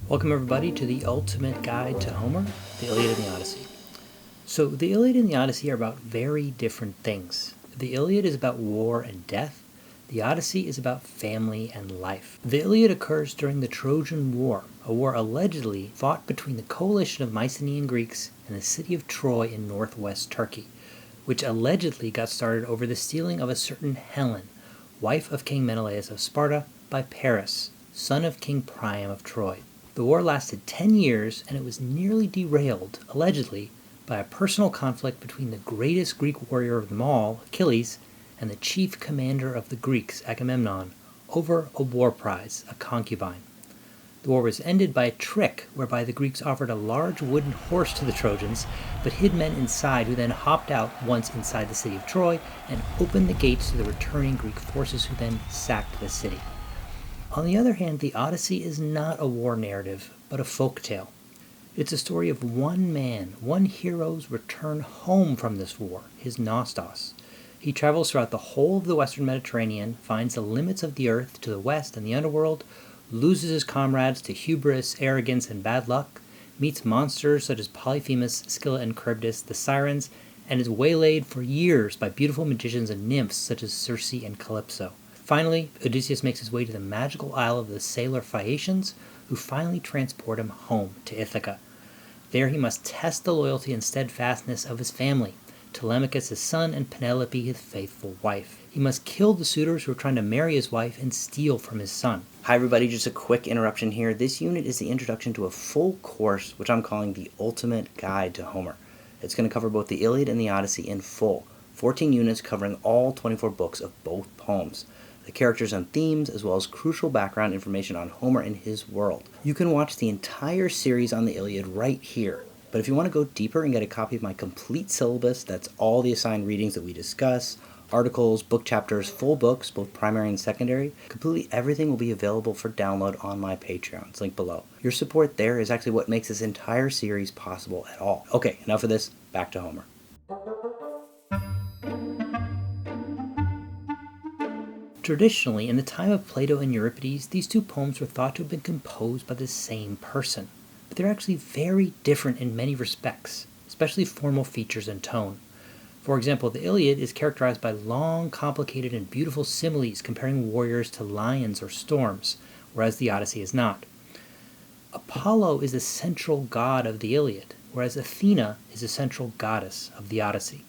Welcome everybody to the ultimate guide to Homer, the Iliad and the Odyssey. So the Iliad and the Odyssey are about very different things. The Iliad is about war and death. The Odyssey is about family and life. The Iliad occurs during the Trojan War, a war allegedly fought between the coalition of Mycenaean Greeks and the city of Troy in northwest Turkey, which allegedly got started over the stealing of a certain Helen, wife of King Menelaus of Sparta, by Paris, son of King Priam of Troy. The war lasted 10 years, and it was nearly derailed, allegedly, by a personal conflict between the greatest Greek warrior of them all, Achilles, and the chief commander of the Greeks, Agamemnon, over a war prize, a concubine. The war was ended by a trick whereby the Greeks offered a large wooden horse to the Trojans, but hid men inside who then hopped out once inside the city of Troy and opened the gates to the returning Greek forces who then sacked the city. On the other hand, the Odyssey is not a war narrative, but a folk tale. It's a story of one man, one hero's return home from this war, his Nostos. He travels throughout the whole of the western Mediterranean, finds the limits of the earth to the west and the underworld, loses his comrades to hubris, arrogance, and bad luck, meets monsters such as Polyphemus, Scylla, and Charybdis, the Sirens, and is waylaid for years by beautiful magicians and nymphs such as Circe and Calypso. Finally, Odysseus makes his way to the magical isle of the sailor Phaeacians, who finally transport him home to Ithaca. There he must test the loyalty and steadfastness of his family, Telemachus his son and Penelope his faithful wife. He must kill the suitors who are trying to marry his wife and steal from his son. Hi everybody, just a quick interruption here. This unit is the introduction to a full course, which I'm calling the Ultimate Guide to Homer. It's going to cover both the Iliad and the Odyssey in full, 14 units covering all 24 books of both poems, the characters and themes, as well as crucial background information on Homer and his world. You can watch the entire series on the Iliad right here, but if you want to go deeper and get a copy of my complete syllabus, that's all the assigned readings that we discuss, articles, book chapters, full books, both primary and secondary, completely everything will be available for download on my Patreon. It's linked below. Your support there is actually what makes this entire series possible at all. Okay, enough of this, back to Homer. Traditionally, in the time of Plato and Euripides, these two poems were thought to have been composed by the same person, but they're actually very different in many respects, especially formal features and tone. For example, the Iliad is characterized by long, complicated, and beautiful similes comparing warriors to lions or storms, whereas the Odyssey is not. Apollo is the central god of the Iliad, whereas Athena is the central goddess of the Odyssey.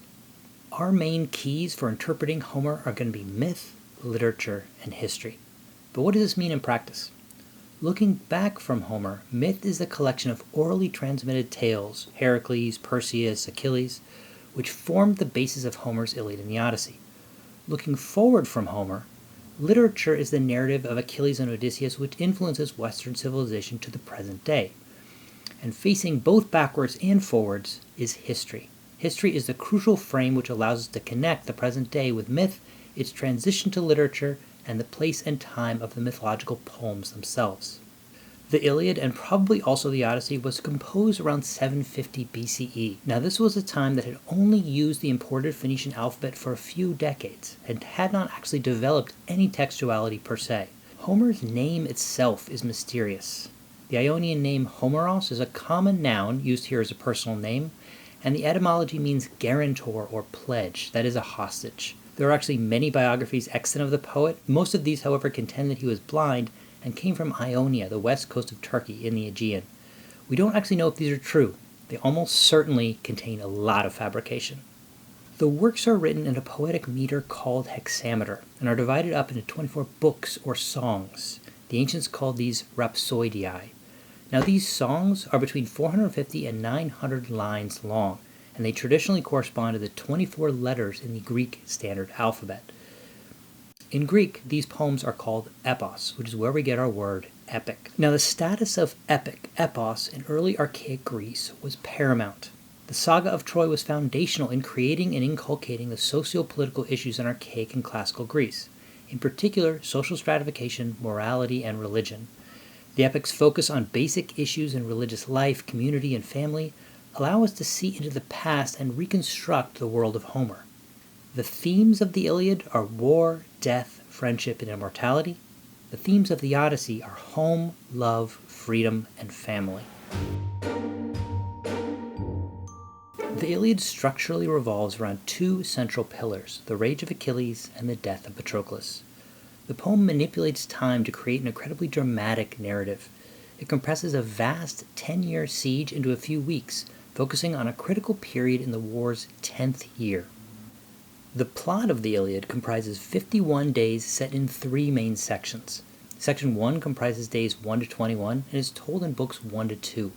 Our main keys for interpreting Homer are going to be myth, literature, and history. But what does this mean in practice? Looking back from Homer, myth is the collection of orally transmitted tales, Heracles, Perseus, Achilles, which formed the basis of Homer's Iliad and the Odyssey. Looking forward from Homer, literature is the narrative of Achilles and Odysseus, which influences Western civilization to the present day. And facing both backwards and forwards is history. History is the crucial frame which allows us to connect the present day with myth, its transition to literature, and the place and time of the mythological poems themselves. The Iliad, and probably also the Odyssey, was composed around 750 BCE. Now this was a time that had only used the imported Phoenician alphabet for a few decades, and had not actually developed any textuality per se. Homer's name itself is mysterious. The Ionian name Homeros is a common noun used here as a personal name, and the etymology means guarantor or pledge, that is a hostage. There are actually many biographies extant of the poet. Most of these, however, contend that he was blind and came from Ionia, the west coast of Turkey, in the Aegean. We don't actually know if these are true. They almost certainly contain a lot of fabrication. The works are written in a poetic meter called hexameter, and are divided up into 24 books or songs. The ancients called these rhapsodiae. Now these songs are between 450 and 900 lines long, and they traditionally correspond to the 24 letters in the Greek standard alphabet. In Greek, these poems are called epos, which is where we get our word epic. Now the status of epic, epos, in early archaic Greece was paramount. The saga of Troy was foundational in creating and inculcating the socio-political issues in archaic and classical Greece, in particular social stratification, morality, and religion. The epics focus on basic issues in religious life, community, and family, allow us to see into the past and reconstruct the world of Homer. The themes of the Iliad are war, death, friendship, and immortality. The themes of the Odyssey are home, love, freedom, and family. The Iliad structurally revolves around two central pillars, the rage of Achilles and the death of Patroclus. The poem manipulates time to create an incredibly dramatic narrative. It compresses a vast 10-year siege into a few weeks, focusing on a critical period in the war's 10th year. The plot of the Iliad comprises 51 days set in three main sections. Section 1 comprises days 1 to 21 and is told in books 1 to 2.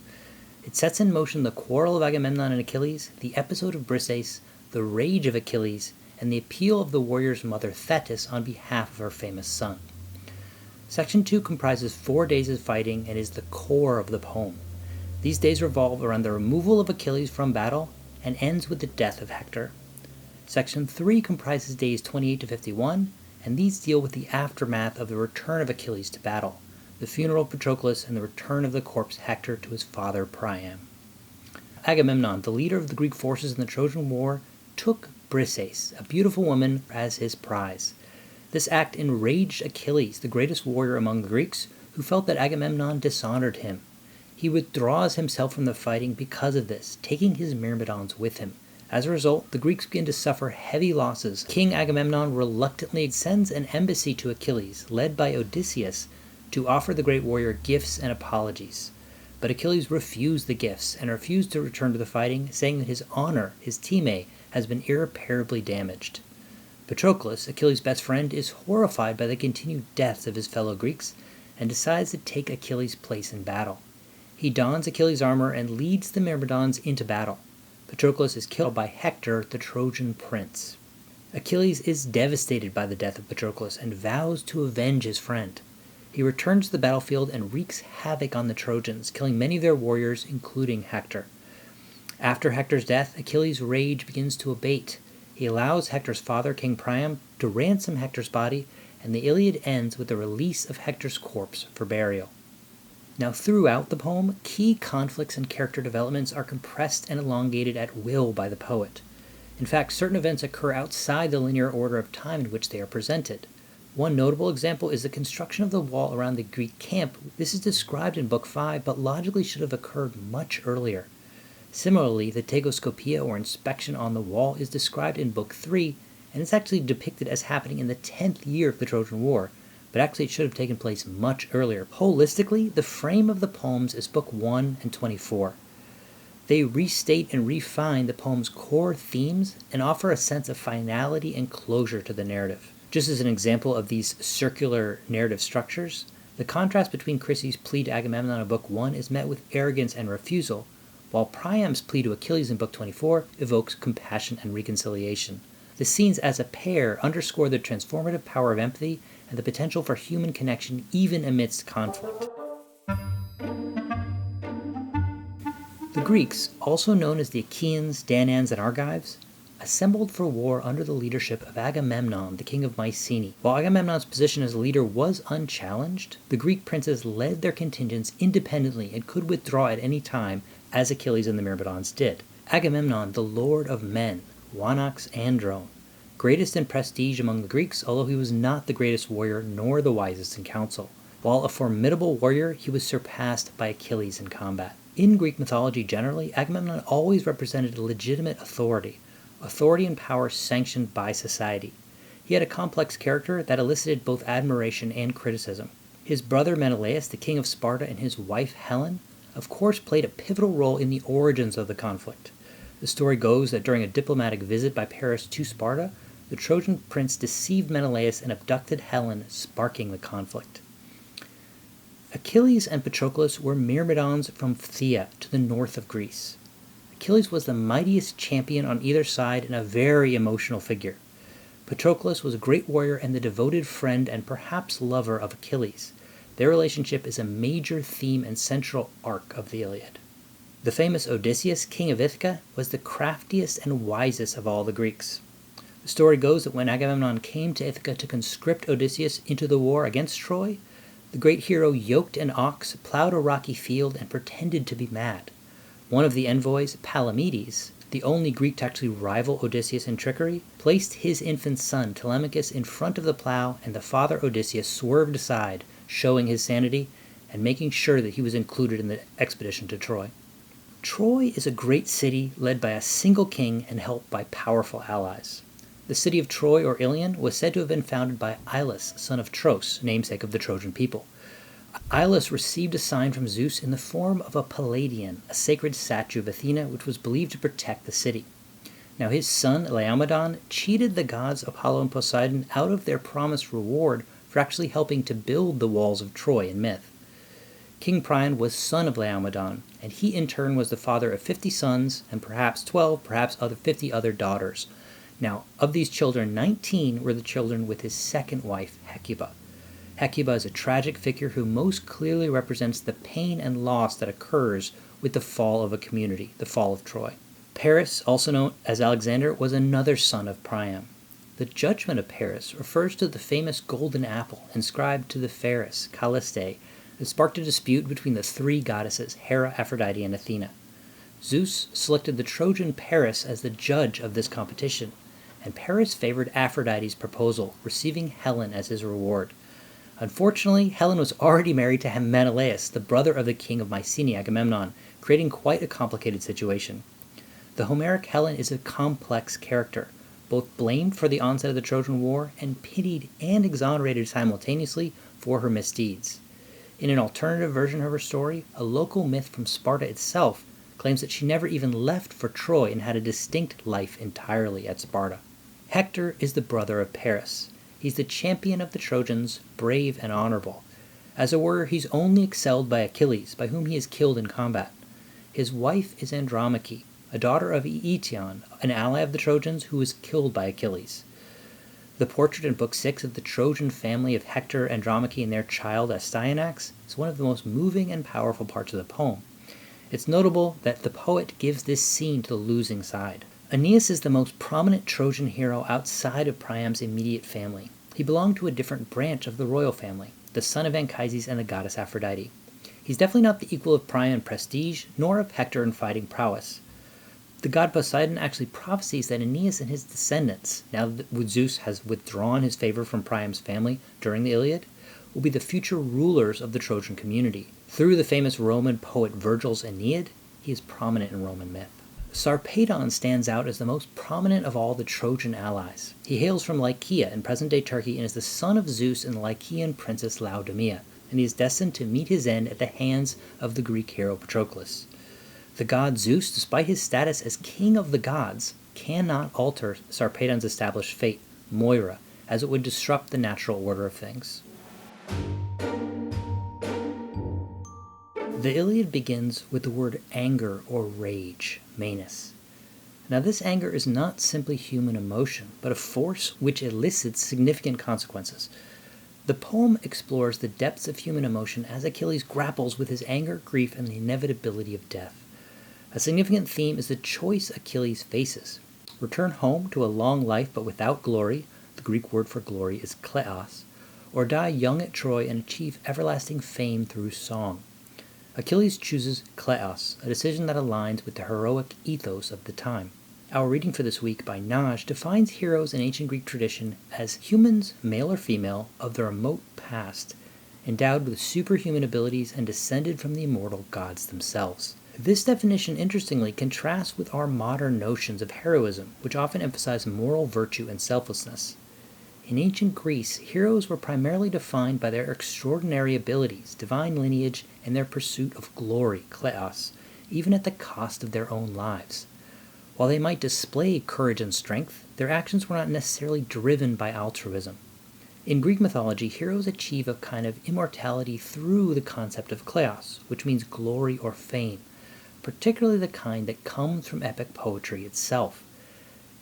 It sets in motion the quarrel of Agamemnon and Achilles, the episode of Briseis, the rage of Achilles, and the appeal of the warrior's mother Thetis on behalf of her famous son. Section 2 comprises 4 days of fighting and is the core of the poem. These days revolve around the removal of Achilles from battle and ends with the death of Hector. Section 3 comprises days 28 to 51, and these deal with the aftermath of the return of Achilles to battle, the funeral of Patroclus, and the return of the corpse Hector to his father Priam. Agamemnon, the leader of the Greek forces in the Trojan War, took Briseis, a beautiful woman, as his prize. This act enraged Achilles, the greatest warrior among the Greeks, who felt that Agamemnon dishonored him. He withdraws himself from the fighting because of this, taking his myrmidons with him. As a result, the Greeks begin to suffer heavy losses. King Agamemnon reluctantly sends an embassy to Achilles, led by Odysseus, to offer the great warrior gifts and apologies. But Achilles refused the gifts and refused to return to the fighting, saying that his honor, his time, has been irreparably damaged. Patroclus, Achilles' best friend, is horrified by the continued deaths of his fellow Greeks and decides to take Achilles' place in battle. He dons Achilles' armor and leads the Myrmidons into battle. Patroclus is killed by Hector, the Trojan prince. Achilles is devastated by the death of Patroclus and vows to avenge his friend. He returns to the battlefield and wreaks havoc on the Trojans, killing many of their warriors, including Hector. After Hector's death, Achilles' rage begins to abate. He allows Hector's father, King Priam, to ransom Hector's body, and the Iliad ends with the release of Hector's corpse for burial. Now, throughout the poem, key conflicts and character developments are compressed and elongated at will by the poet. In fact, certain events occur outside the linear order of time in which they are presented. One notable example is the construction of the wall around the Greek camp. This is described in Book 5, but logically should have occurred much earlier. Similarly, the Tegoscopia, or inspection on the wall, is described in Book 3, and it's actually depicted as happening in the 10th year of the Trojan War, but actually it should have taken place much earlier. Holistically, the frame of the poems is Book 1 and 24. They restate and refine the poem's core themes and offer a sense of finality and closure to the narrative. Just as an example of these circular narrative structures, the contrast between Chryses' plea to Agamemnon in Book 1 is met with arrogance and refusal, while Priam's plea to Achilles in Book 24 evokes compassion and reconciliation. The scenes as a pair underscore the transformative power of empathy and the potential for human connection even amidst conflict. The Greeks, also known as the Achaeans, Danaans, and Argives, assembled for war under the leadership of Agamemnon, the king of Mycenae. While Agamemnon's position as leader was unchallenged, the Greek princes led their contingents independently and could withdraw at any time, as Achilles and the Myrmidons did. Agamemnon, the lord of men, Wanax Andron, greatest in prestige among the Greeks, although he was not the greatest warrior nor the wisest in council. While a formidable warrior, he was surpassed by Achilles in combat. In Greek mythology generally, Agamemnon always represented a legitimate authority and power sanctioned by society. He had a complex character that elicited both admiration and criticism. His brother Menelaus, the king of Sparta, and his wife Helen, of course, played a pivotal role in the origins of the conflict. The story goes that during a diplomatic visit by Paris to Sparta, the Trojan prince deceived Menelaus and abducted Helen, sparking the conflict. Achilles and Patroclus were Myrmidons from Phthia to the north of Greece. Achilles was the mightiest champion on either side and a very emotional figure. Patroclus was a great warrior and the devoted friend and perhaps lover of Achilles. Their relationship is a major theme and central arc of the Iliad. The famous Odysseus, king of Ithaca, was the craftiest and wisest of all the Greeks. The story goes that when Agamemnon came to Ithaca to conscript Odysseus into the war against Troy, the great hero yoked an ox, plowed a rocky field, and pretended to be mad. One of the envoys, Palamedes, the only Greek to actually rival Odysseus in trickery, placed his infant son Telemachus in front of the plow, and the father Odysseus swerved aside, showing his sanity and making sure that he was included in the expedition to Troy. Troy is a great city led by a single king and helped by powerful allies. The city of Troy, or Ilion, was said to have been founded by Ilus, son of Tros, namesake of the Trojan people. Ilus received a sign from Zeus in the form of a Palladion, a sacred statue of Athena which was believed to protect the city. Now his son, Laomedon, cheated the gods Apollo and Poseidon out of their promised reward for actually helping to build the walls of Troy in myth. King Priam was son of Laomedon, and he in turn was the father of 50 sons and perhaps 12, perhaps 50 other daughters. Now, of these children, 19 were the children with his second wife, Hecuba. Hecuba is a tragic figure who most clearly represents the pain and loss that occurs with the fall of a community, the fall of Troy. Paris, also known as Alexander, was another son of Priam. The judgment of Paris refers to the famous golden apple inscribed to the fairest, Calliste, that sparked a dispute between the three goddesses, Hera, Aphrodite, and Athena. Zeus selected the Trojan Paris as the judge of this competition, and Paris favored Aphrodite's proposal, receiving Helen as his reward. Unfortunately, Helen was already married to Menelaus, the brother of the king of Mycenae, Agamemnon, creating quite a complicated situation. The Homeric Helen is a complex character, both blamed for the onset of the Trojan War and pitied and exonerated simultaneously for her misdeeds. In an alternative version of her story, a local myth from Sparta itself claims that she never even left for Troy and had a distinct life entirely at Sparta. Hector is the brother of Paris. He's the champion of the Trojans, brave and honorable. As a warrior, he's only excelled by Achilles, by whom he is killed in combat. His wife is Andromache, a daughter of Aetion, an ally of the Trojans who was killed by Achilles. The portrait in Book 6 of the Trojan family of Hector, Andromache, and their child Astyanax is one of the most moving and powerful parts of the poem. It's notable that the poet gives this scene to the losing side. Aeneas is the most prominent Trojan hero outside of Priam's immediate family. He belonged to a different branch of the royal family, the son of Anchises and the goddess Aphrodite. He's definitely not the equal of Priam in prestige, nor of Hector in fighting prowess. The god Poseidon actually prophesies that Aeneas and his descendants, now that Zeus has withdrawn his favor from Priam's family during the Iliad, will be the future rulers of the Trojan community. Through the famous Roman poet Virgil's Aeneid, he is prominent in Roman myth. Sarpedon stands out as the most prominent of all the Trojan allies. He hails from Lycia in present-day Turkey and is the son of Zeus and the Lycian princess Laodamia, and he is destined to meet his end at the hands of the Greek hero Patroclus. The god Zeus, despite his status as king of the gods, cannot alter Sarpedon's established fate, Moira, as it would disrupt the natural order of things. The Iliad begins with the word anger or rage, Manus. Now this anger is not simply human emotion, but a force which elicits significant consequences. The poem explores the depths of human emotion as Achilles grapples with his anger, grief, and the inevitability of death. A significant theme is the choice Achilles faces. Return home to a long life but without glory, the Greek word for glory is kleos, or die young at Troy and achieve everlasting fame through song. Achilles chooses kleos, a decision that aligns with the heroic ethos of the time. Our reading for this week by Naj defines heroes in ancient Greek tradition as humans, male or female, of the remote past, endowed with superhuman abilities and descended from the immortal gods themselves. This definition, interestingly, contrasts with our modern notions of heroism, which often emphasize moral virtue and selflessness. In ancient Greece, heroes were primarily defined by their extraordinary abilities, divine lineage, and their pursuit of glory, kleos, even at the cost of their own lives. While they might display courage and strength, their actions were not necessarily driven by altruism. In Greek mythology, heroes achieve a kind of immortality through the concept of kleos, which means glory or fame, particularly the kind that comes from epic poetry itself.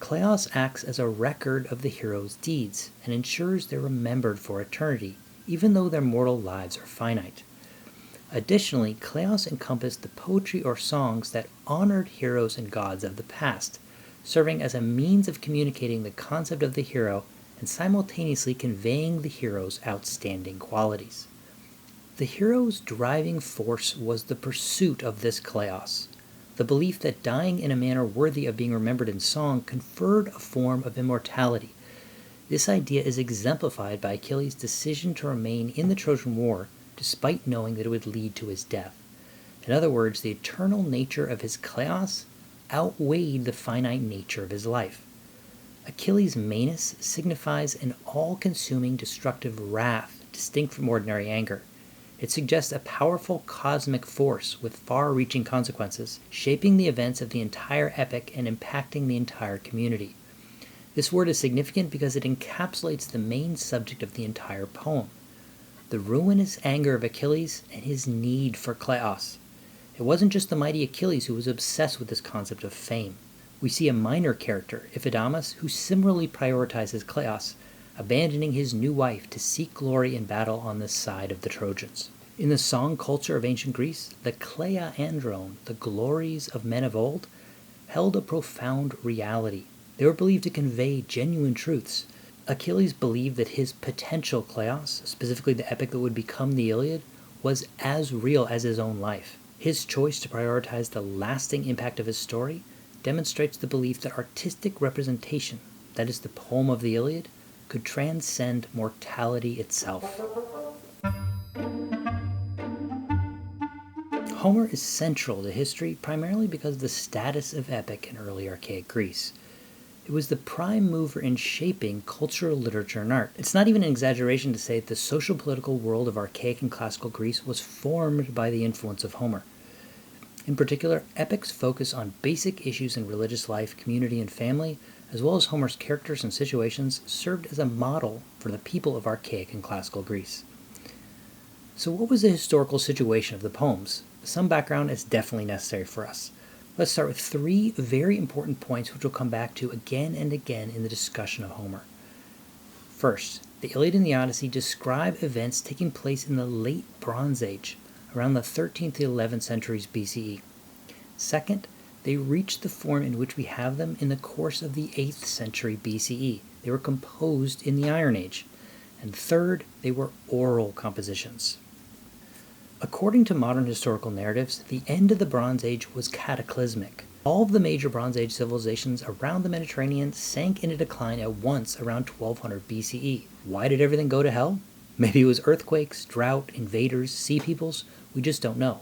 Kleos acts as a record of the hero's deeds and ensures they're remembered for eternity, even though their mortal lives are finite. Additionally, kleos encompassed the poetry or songs that honored heroes and gods of the past, serving as a means of communicating the concept of the hero and simultaneously conveying the hero's outstanding qualities. The hero's driving force was the pursuit of this kleos. The belief that dying in a manner worthy of being remembered in song conferred a form of immortality. This idea is exemplified by Achilles' decision to remain in the Trojan War despite knowing that it would lead to his death. In other words, the eternal nature of his kleos outweighed the finite nature of his life. Achilles' Manus signifies an all-consuming destructive wrath distinct from ordinary anger. It suggests a powerful cosmic force with far-reaching consequences, shaping the events of the entire epic and impacting the entire community. This word is significant because it encapsulates the main subject of the entire poem, the ruinous anger of Achilles and his need for kleos. It wasn't just the mighty Achilles who was obsessed with this concept of fame. We see a minor character, Iphidamas, who similarly prioritizes kleos, abandoning his new wife to seek glory in battle on the side of the Trojans. In the song culture of ancient Greece, the kleia andron, the glories of men of old, held a profound reality. They were believed to convey genuine truths. Achilles believed that his potential kleos, specifically the epic that would become the Iliad, was as real as his own life. His choice to prioritize the lasting impact of his story demonstrates the belief that artistic representation, that is the poem of the Iliad, could transcend mortality itself. Homer is central to history primarily because of the status of epic in early archaic Greece. It was the prime mover in shaping cultural literature and art. It's not even an exaggeration to say that the social-political world of archaic and classical Greece was formed by the influence of Homer. In particular, epics focus on basic issues in religious life, community, and family, as well as Homer's characters and situations served as a model for the people of archaic and classical Greece. So what was the historical situation of the poems? Some background is definitely necessary for us. Let's start with three very important points which we'll come back to again and again in the discussion of Homer. First, the Iliad and the Odyssey describe events taking place in the late Bronze Age, around the 13th to 11th centuries BCE. Second, they reach the form in which we have them in the course of the 8th century BCE. They were composed in the Iron Age. And third, they were oral compositions. According to modern historical narratives, the end of the Bronze Age was cataclysmic. All of the major Bronze Age civilizations around the Mediterranean sank into decline at once around 1200 BCE. Why did everything go to hell? Maybe it was earthquakes, drought, invaders, sea peoples. We just don't know.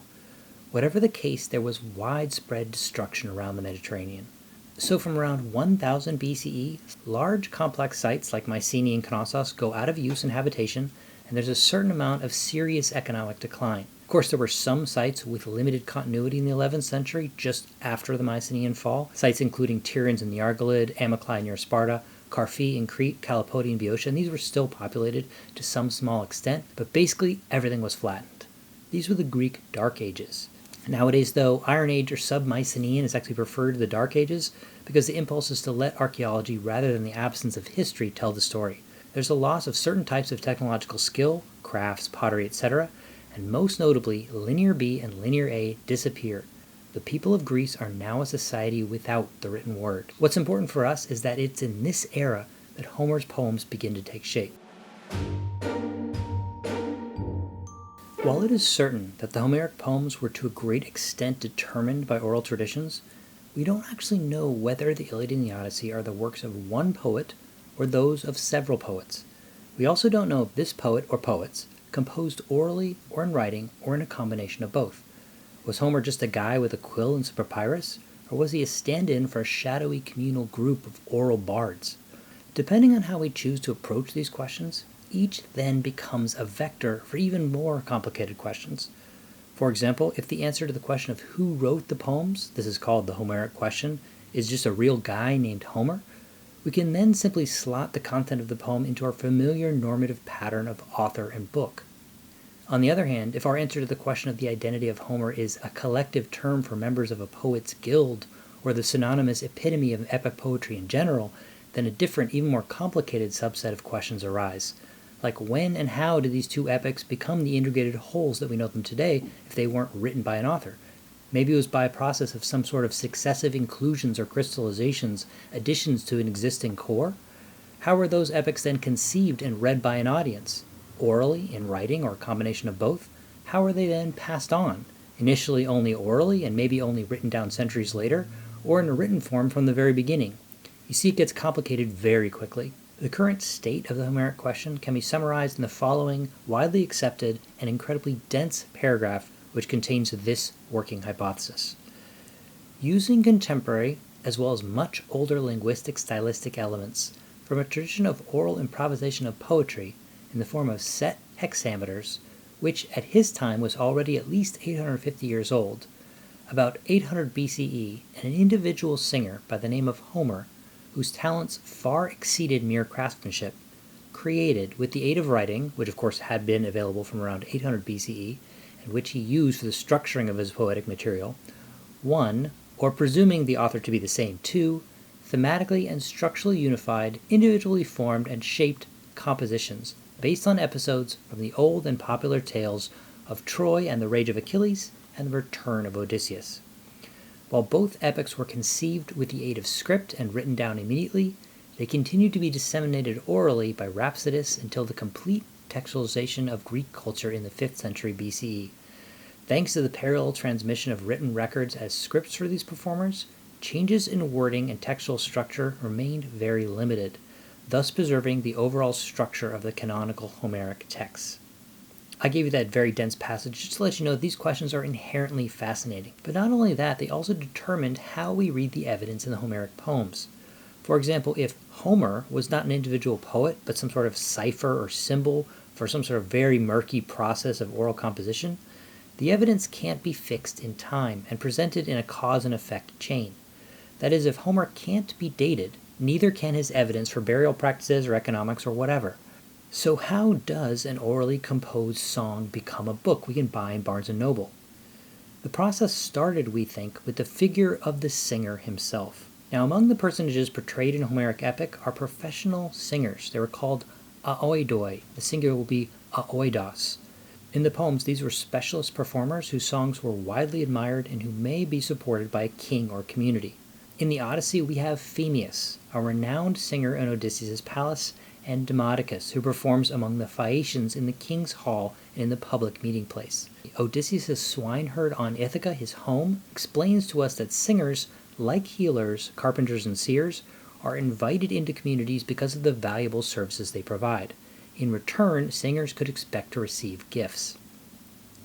Whatever the case, there was widespread destruction around the Mediterranean. So from around 1000 BCE, large complex sites like Mycenae and Knossos go out of use and habitation, and there's a certain amount of serious economic decline. Of course, there were some sites with limited continuity in the 11th century, just after the Mycenaean fall, sites including Tiryns in the Argolid, Amyclae near Sparta, Carphi in Crete, Callipoti in Boeotia, and these were still populated to some small extent, but basically everything was flattened. These were the Greek Dark Ages. Nowadays, though, Iron Age or Sub-Mycenaean is actually preferred to the Dark Ages because the impulse is to let archaeology, rather than the absence of history, tell the story. There's a loss of certain types of technological skill, crafts, pottery, etc., and most notably, Linear B and Linear A disappear. The people of Greece are now a society without the written word. What's important for us is that it's in this era that Homer's poems begin to take shape. While it is certain that the Homeric poems were to a great extent determined by oral traditions, we don't actually know whether the Iliad and the Odyssey are the works of one poet or those of several poets. We also don't know if this poet or poets composed orally or in writing or in a combination of both. Was Homer just a guy with a quill and some papyrus, or was he a stand-in for a shadowy communal group of oral bards? Depending on how we choose to approach these questions, each then becomes a vector for even more complicated questions. For example, if the answer to the question of who wrote the poems, this is called the Homeric Question, is just a real guy named Homer, we can then simply slot the content of the poem into our familiar normative pattern of author and book. On the other hand, if our answer to the question of the identity of Homer is a collective term for members of a poets' guild, or the synonymous epitome of epic poetry in general, then a different, even more complicated subset of questions arise. Like when and how did these two epics become the integrated wholes that we know them today if they weren't written by an author? Maybe it was by a process of some sort of successive inclusions or crystallizations, additions to an existing core? How were those epics then conceived and read by an audience? Orally, in writing, or a combination of both? How were they then passed on? initially only orally and maybe only written down centuries later, or in a written form from the very beginning. You see, it gets complicated very quickly. The current state of the Homeric question can be summarized in the following widely accepted and incredibly dense paragraph, which contains this working hypothesis. Using contemporary, as well as much older linguistic stylistic elements from a tradition of oral improvisation of poetry in the form of set hexameters, which at his time was already at least 850 years old, about 800 BCE, and an individual singer by the name of Homer, whose talents far exceeded mere craftsmanship, created, with the aid of writing, which of course had been available from around 800 BCE, and which he used for the structuring of his poetic material, one, or presuming the author to be the same, two, thematically and structurally unified, individually formed and shaped compositions based on episodes from the old and popular tales of Troy and the Rage of Achilles and the Return of Odysseus. While both epics were conceived with the aid of script and written down immediately, they continued to be disseminated orally by rhapsodists until the complete textualization of Greek culture in the 5th century BCE. Thanks to the parallel transmission of written records as scripts for these performers, changes in wording and textual structure remained very limited, thus preserving the overall structure of the canonical Homeric texts. I gave you that very dense passage just to let you know these questions are inherently fascinating. But not only that, they also determined how we read the evidence in the Homeric poems. For example, if Homer was not an individual poet, but some sort of cipher or symbol for some sort of very murky process of oral composition, the evidence can't be fixed in time and presented in a cause and effect chain. That is, if Homer can't be dated, neither can his evidence for burial practices or economics or whatever. So how does an orally composed song become a book we can buy in Barnes & Noble? The process started, we think, with the figure of the singer himself. Now, among the personages portrayed in Homeric epic are professional singers. They were called aoidoi. The singular will be aoidos. In the poems, these were specialist performers whose songs were widely admired and who may be supported by a king or community. In the Odyssey, we have Phemius, a renowned singer in Odysseus' palace, and Demodocus, who performs among the Phaeacians in the king's hall and in the public meeting place. Odysseus' swineherd on Ithaca, his home, explains to us that singers, like healers, carpenters, and seers, are invited into communities because of the valuable services they provide. In return, singers could expect to receive gifts.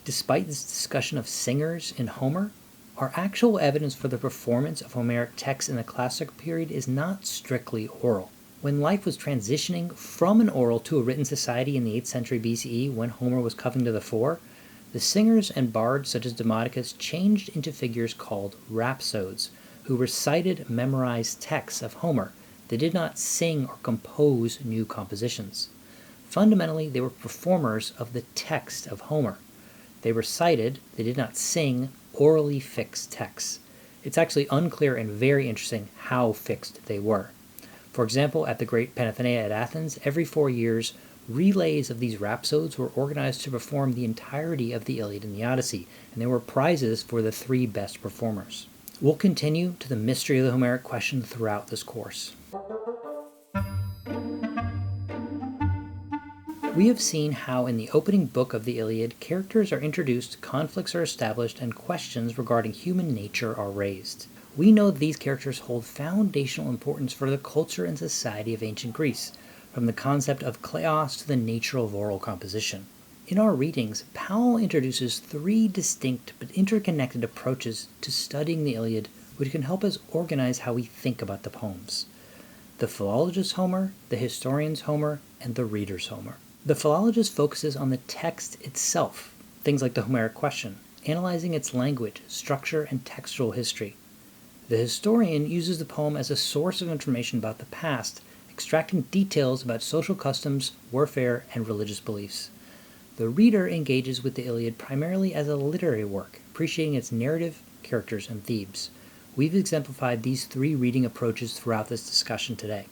Despite this discussion of singers in Homer, our actual evidence for the performance of Homeric texts in the classical period is not strictly oral. When life was transitioning from an oral to a written society in the 8th century BCE, when Homer was coming to the fore, the singers and bards such as Demodocus changed into figures called rhapsodes, who recited memorized texts of Homer. They did not sing or compose new compositions. Fundamentally, they were performers of the text of Homer. They recited, they did not sing, orally fixed texts. It's actually unclear and very interesting how fixed they were. For example, at the Great Panathenea at Athens, every 4 years, relays of these rhapsodes were organized to perform the entirety of the Iliad and the Odyssey, and there were prizes for the 3 best performers. We'll continue to the mystery of the Homeric question throughout this course. We have seen how in the opening book of the Iliad, characters are introduced, conflicts are established, and questions regarding human nature are raised. We know that these characters hold foundational importance for the culture and society of ancient Greece, from the concept of kleos to the nature of oral composition. In our readings, Powell introduces 3 distinct but interconnected approaches to studying the Iliad, which can help us organize how we think about the poems: the philologist's Homer, the historian's Homer, and the reader's Homer. The philologist focuses on the text itself, things like the Homeric question, analyzing its language, structure, and textual history. The historian uses the poem as a source of information about the past, extracting details about social customs, warfare, and religious beliefs. The reader engages with the Iliad primarily as a literary work, appreciating its narrative, characters, and themes. We've exemplified these 3 reading approaches throughout this discussion today.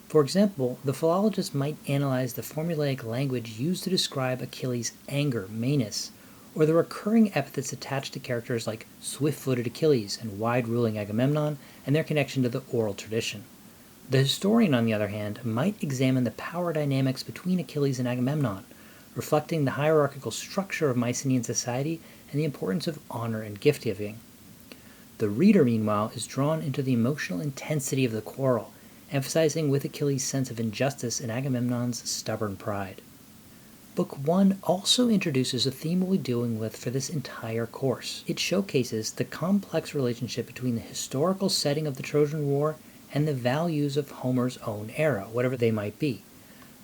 For example, the philologist might analyze the formulaic language used to describe Achilles' anger, menace, or the recurring epithets attached to characters like swift-footed Achilles and wide-ruling Agamemnon and their connection to the oral tradition. The historian, on the other hand, might examine the power dynamics between Achilles and Agamemnon, reflecting the hierarchical structure of Mycenaean society and the importance of honor and gift-giving. The reader, meanwhile, is drawn into the emotional intensity of the quarrel, emphasizing with Achilles' sense of injustice and Agamemnon's stubborn pride. Book 1 also introduces a theme we'll be dealing with for this entire course. It showcases the complex relationship between the historical setting of the Trojan War and the values of Homer's own era, whatever they might be.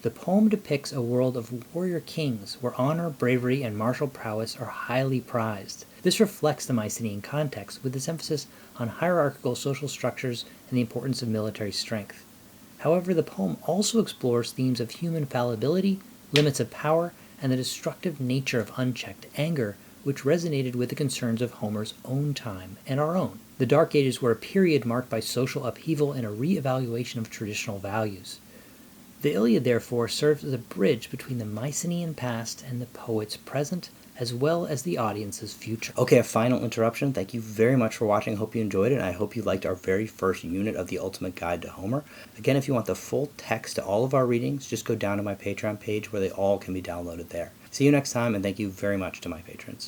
The poem depicts a world of warrior kings where honor, bravery, and martial prowess are highly prized. This reflects the Mycenaean context, with its emphasis on hierarchical social structures and the importance of military strength. However, the poem also explores themes of human fallibility, limits of power, and the destructive nature of unchecked anger, which resonated with the concerns of Homer's own time and our own. The Dark Ages were a period marked by social upheaval and a re-evaluation of traditional values. The Iliad, therefore, serves as a bridge between the Mycenaean past and the poet's present, as well as the audience's future. Okay, a final interruption. Thank you very much for watching. I hope you enjoyed it, and I hope you liked our very first unit of the Ultimate Guide to Homer. Again, if you want the full text to all of our readings, just go down to my Patreon page where they all can be downloaded there. See you next time, and thank you very much to my patrons.